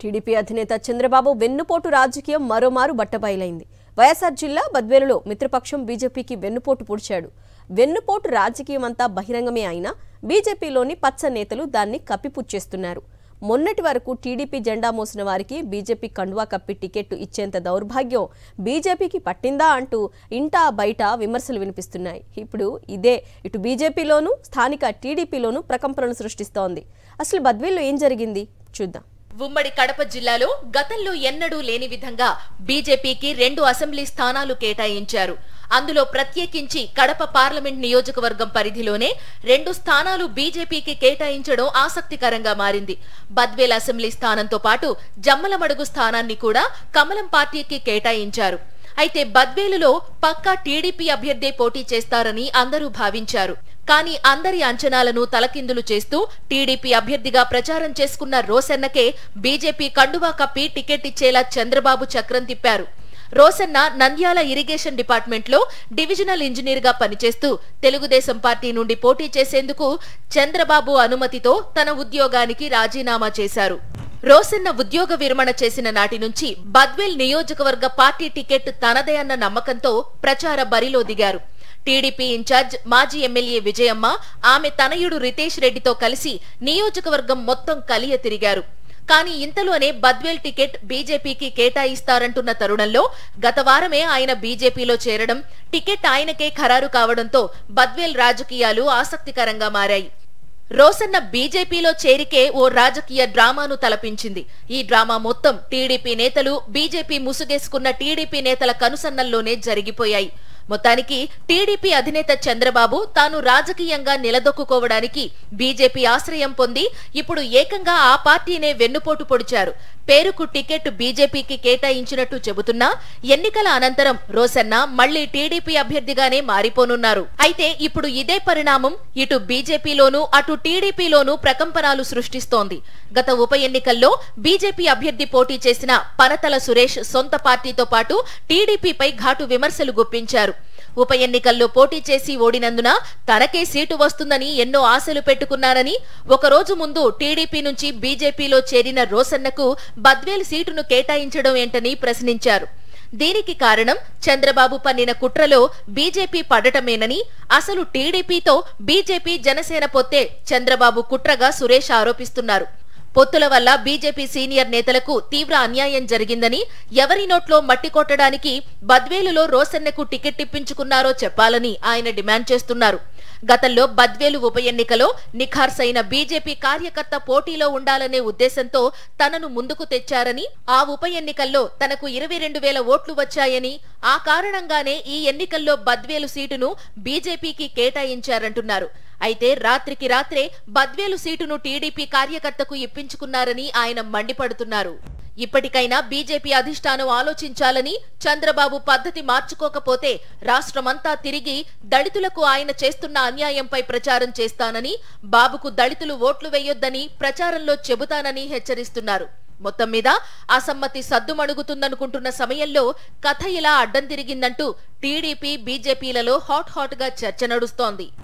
TDP అధినేత చంద్రబాబు వెన్నుపోటు రాజకీయం మరోమారు బట్టబయలైంది. వైఎస్ఆర్ జిల్లా బద్వేలులో మిత్రపక్షం బీజేపీకి వెన్నుపోటు పొడిచాడు. వెన్నుపోటు రాజకీయం అంతా బహిరంగమే అయినా బీజేపీలోని పచ్చ నేతలు దాన్ని కప్పిపుచ్చేస్తున్నారు. మొన్నటి వరకు టీడీపీ జెండా మోసిన వారికి బీజేపీ కండువా కప్పి టికెట్ ఇచ్చేంత దౌర్భాగ్యం బీజేపీకి పట్టిందా అంటూ ఇంటా బయట విమర్శలు వినిపిస్తున్నాయి. ఇప్పుడు ఇదే ఇటు బీజేపీలోనూ స్థానిక టీడీపీలోనూ ప్రకంపనలు సృష్టిస్తోంది. అసలు బద్వేల్లో ఏం జరిగింది చూద్దాం. ఉమ్మడి కడప జిల్లాలో గతంలో ఎన్నడూ లేని విధంగా బీజేపీకి 2 అసెంబ్లీ స్థానాలు కేటాయించారు. అందులో ప్రత్యేకించి కడప పార్లమెంట్ నియోజకవర్గం పరిధిలోనే 2 స్థానాలు బీజేపీకి కేటాయించడం ఆసక్తికరంగా మారింది. బద్వేల్ అసెంబ్లీ స్థానంతో పాటు జమ్మలమడుగు స్థానాన్ని కూడా కమలం పార్టీకి కేటాయించారు. అయితే బద్వేలులో పక్కా టీడీపీ అభ్యర్థే పోటీ చేస్తారని అందరూ భావించారు. కానీ అందరి అంచనాలను తలకిందులు చేస్తూ టీడీపీ అభ్యర్థిగా ప్రచారం చేసుకున్న రోసన్నకే బీజేపీ కండువా కప్పి టికెట్ ఇచ్చేలా చంద్రబాబు చక్రం తిప్పారు. రోసన్న నంద్యాల ఇరిగేషన్ డిపార్ట్మెంట్ లో డివిజనల్ ఇంజనీర్ గా పనిచేస్తూ తెలుగుదేశం పార్టీ నుండి పోటీ చేసేందుకు చంద్రబాబు అనుమతితో తన ఉద్యోగానికి రాజీనామా చేశారు. రోసన్న ఉద్యోగ విరమణ చేసిన నాటి నుంచి బద్వేల్ నియోజకవర్గ పార్టీ టికెట్ తనదే అన్న నమ్మకంతో ప్రచార బరిలో దిగారు. టీడీపీ ఇన్ఛార్జ్ మాజీ ఎమ్మెల్యే విజయమ్మ, ఆమె తనయుడు రితేష్ రెడ్డితో కలిసి నియోజకవర్గం మొత్తం కలియ తిరిగారు. కానీ ఇంతలోనే బద్వేల్ టికెట్ బీజేపీకి కేటాయిస్తారంటున్న తరుణంలో గత వారమే ఆయన బీజేపీలో చేరడం, టికెట్ ఆయనకే ఖరారు కావడంతో బద్వేల్ రాజకీయాలు ఆసక్తికరంగా మారాయి. రోసన్న బీజేపీలో చేరికే ఓ రాజకీయ డ్రామాను తలపించింది. ఈ డ్రామా మొత్తం టీడీపీ నేతలు, బీజేపీ ముసుగేసుకున్న టీడీపీ నేతల కనుసన్నల్లోనే జరిగిపోయాయి. మొత్తానికి టీడీపీ అధినేత చంద్రబాబు తాను రాజకీయంగా నిలదొక్కుకోవడానికి బీజేపీ ఆశ్రయం పొంది ఇప్పుడు ఏకంగా ఆ పార్టీనే వెన్నుపోటు పొడిచారు. పేరుకు టికెట్ బీజేపీకి కేటాయించినట్టు చెబుతున్నా ఎన్నికల అనంతరం రోసన్న మళ్లీ టీడీపీ అభ్యర్థిగానే మారిపోనున్నారు. అయితే ఇప్పుడు ఇదే పరిణామం ఇటు బీజేపీలోనూ అటు టీడీపీలోనూ ప్రకంపనాలు సృష్టిస్తోంది. గత ఉప ఎన్నికల్లో బీజేపీ అభ్యర్థి పోటీ చేసిన పనతల సురేష్ సొంత పార్టీతో పాటు టీడీపీపై ఘాటు విమర్శలు గుప్పించారు. ఉప ఎన్నికల్లో పోటీ చేసి ఓడినందున తనకే సీటు వస్తుందని ఎన్నో ఆశలు పెట్టుకున్నారని, ఒకరోజు ముందు టీడీపీ నుంచి బీజేపీలో చేరిన రోసన్నకు బద్వేల్ సీటును కేటాయించడం ఏంటని ప్రశ్నించారు. దీనికి కారణం చంద్రబాబు పన్నిన కుట్రలో బీజేపీ పడటమేనని, అసలు టీడీపీతో బీజేపీ జనసేన పొత్తే చంద్రబాబు కుట్రగా సురేష్ ఆరోపిస్తున్నారు. పొత్తుల వల్ల బీజేపీ సీనియర్ నేతలకు తీవ్ర అన్యాయం జరిగిందని, ఎవరి నోట్లో మట్టి కొట్టడానికి బద్వేలులో రోసన్నకు టికెట్ ఇప్పించుకున్నారో చెప్పాలని ఆయన డిమాండ్ చేస్తున్నారు. గతంలో బద్వేలు ఉప ఎన్నికలో నిఖార్సైన బీజేపీ కార్యకర్త పోటీలో ఉండాలనే ఉద్దేశంతో తనను ముందుకు తెచ్చారని, ఆ ఉప ఎన్నికల్లో తనకు 22,000 ఓట్లు వచ్చాయని, ఆ కారణంగానే ఈ ఎన్నికల్లో బద్వేలు సీటును బీజేపీకి కేటాయించారంటున్నారు. అయితే రాత్రికి రాత్రే బద్వేలు సీటును టీడీపీ కార్యకర్తకు ఇప్పించుకున్నారని ఆయన మండిపడుతున్నారు. ఇప్పటికైనా బీజేపీ అధిష్టానం ఆలోచించాలని, చంద్రబాబు పద్ధతి మార్చుకోకపోతే రాష్ట్రమంతా తిరిగి దళితులకు ఆయన చేస్తున్న అన్యాయంపై ప్రచారం చేస్తానని, బాబుకు దళితులు ఓట్లు వేయొద్దని ప్రచారంలో చెబుతానని హెచ్చరిస్తున్నారు. మొత్తం మీద అసమ్మతి సద్దుమణుగుతుందనుకుంటున్న సమయంలో కథ ఇలా అడ్డం తిరిగిందంటూ టీడీపీ బీజేపీలలో హాట్ గా చర్చ నడుస్తోంది.